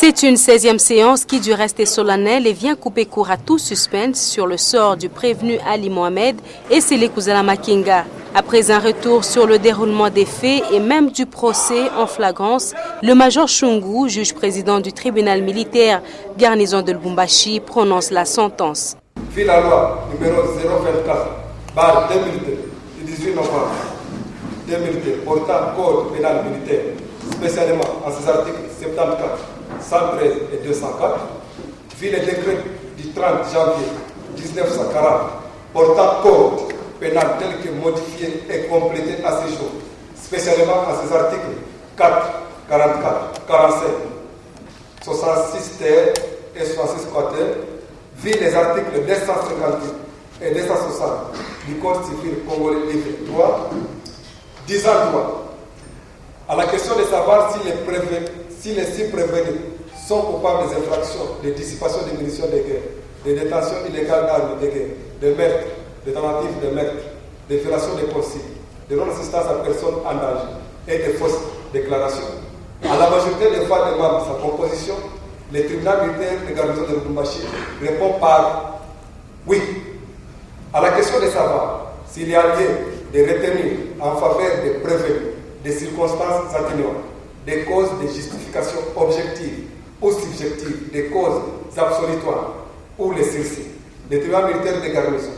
C'est une 16e séance qui du reste est solennelle et vient couper court à tout suspense sur le sort du prévenu Ali Mohamed et Sélé Kouzala Makenga. Après un retour sur le déroulement des faits et même du procès en flagrance, le major Chungu, juge président du tribunal militaire garnison de Lubumbashi, prononce la sentence. Vu la loi numéro 024/2002 du 18 novembre 2002 portant code pénal militaire, spécialement en ses articles 74, 113 et 204, vu le décret du 30 janvier 1940 portant code pénal tel que modifié et complété à ce jour, spécialement en ses articles 4, 44, 45, 66 ter et 66 quater, vu les articles 258 et 260 du Code civil congolais livre 3, disant droit à la question de savoir si les six prévenus sont coupables des infractions de dissipation de munitions de guerre, de détention illégale d'armes de guerre, de meurtre, de tentative de meurtre, de violation des consignes, de non-assistance à personne en danger et de fausses déclarations. À la majorité des fois des membres de sa composition, le tribunal militaire de garnison de Lubumbashi répond par oui. À la question de savoir s'il y a lieu de retenir en faveur des prévenus des circonstances atténuantes, des causes de justification objective ou subjective, des causes absolutoires ou les sursis, le tribunal militaire de garnison,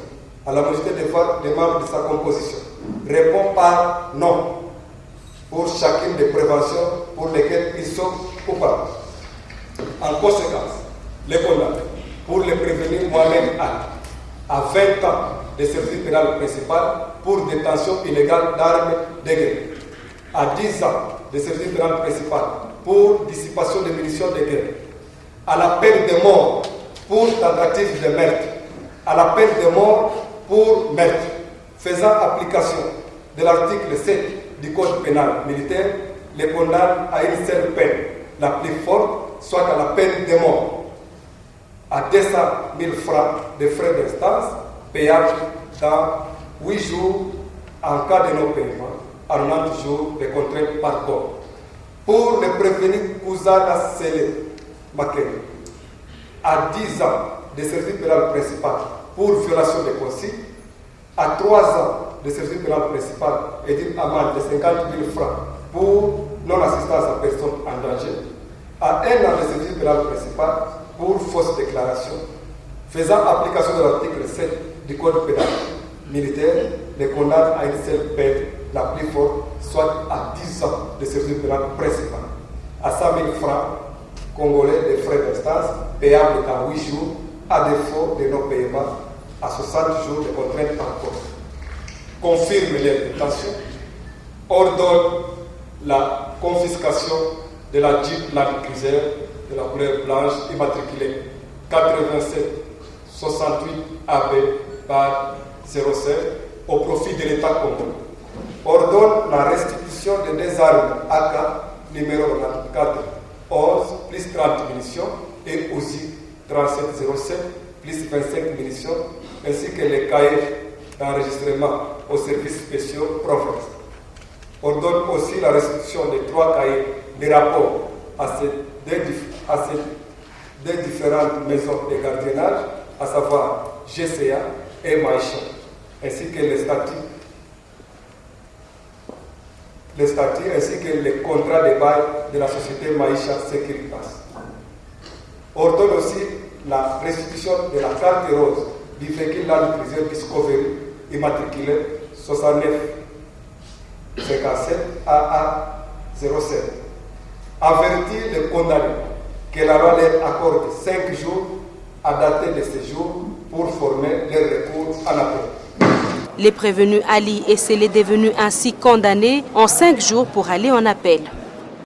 à la majorité des fois des membres de sa composition, répond par non pour chacune des préventions pour lesquelles ils sont coupables. En conséquence, les condamnés pour le prévenir Mohamed Ali à 20 ans de service pénal principal pour détention illégale d'armes de guerre, à 10 ans de service pénal principal pour dissipation de munitions de guerre, à la peine de mort pour tentative de meurtre, à la peine de mort pour meurtre, faisant application de l'article 7 du Code pénal militaire, les condamne à une seule peine, la plus forte, soit à la peine de mort, à 200 000 francs de frais d'instance payables dans 8 jours en cas de non-paiement, à 90 jours de contrainte par corps. Pour le prévenir Kouzala Sélé Makenga, à 10 ans de service pénal principal pour violation des consignes, à 3 ans de service pénal principal et d'une amende de 50 000 francs pour non-assistance à personne en danger, à 1 an de service pénal principal pour fausse déclaration, faisant application de l'article 7 du Code pénal militaire, les condamne à une seule peine, la plus forte, soit à 10 ans de service pénal principal, à 100 000 francs congolais de frais d'instance payables dans 8 jours, à défaut de non-paiement, à 60 jours de contrainte par corps. Confirme les détentions, ordonne la confiscation de la Jeep Land Cruiser de la couleur blanche immatriculée 8768 AB par 07 au profit de l'État congolais. Ordonne la restitution de 2 armes AK numéro 94 11 plus 30 munitions et aussi 3707 plus 25 munitions ainsi que les cahiers d'enregistrement aux services spéciaux province. Ordonne aussi la restitution de 3 cahiers de rapport à ces deux différentes maisons de gardiennage, à savoir GCA et Maïcha, ainsi que les statuts ainsi que les contrats de bail de la société Maïcha Securitas. Ordonne aussi la restitution de la carte rose du véhicule Land Cruiser Discovery immatriculé 69 57 AA 07. Avertit le condamné que la loi leur accorde 5 jours à dater de ce jour pour former leur recours en appel. Les prévenus Ali et Sélé devenus ainsi condamnés en 5 jours pour aller en appel.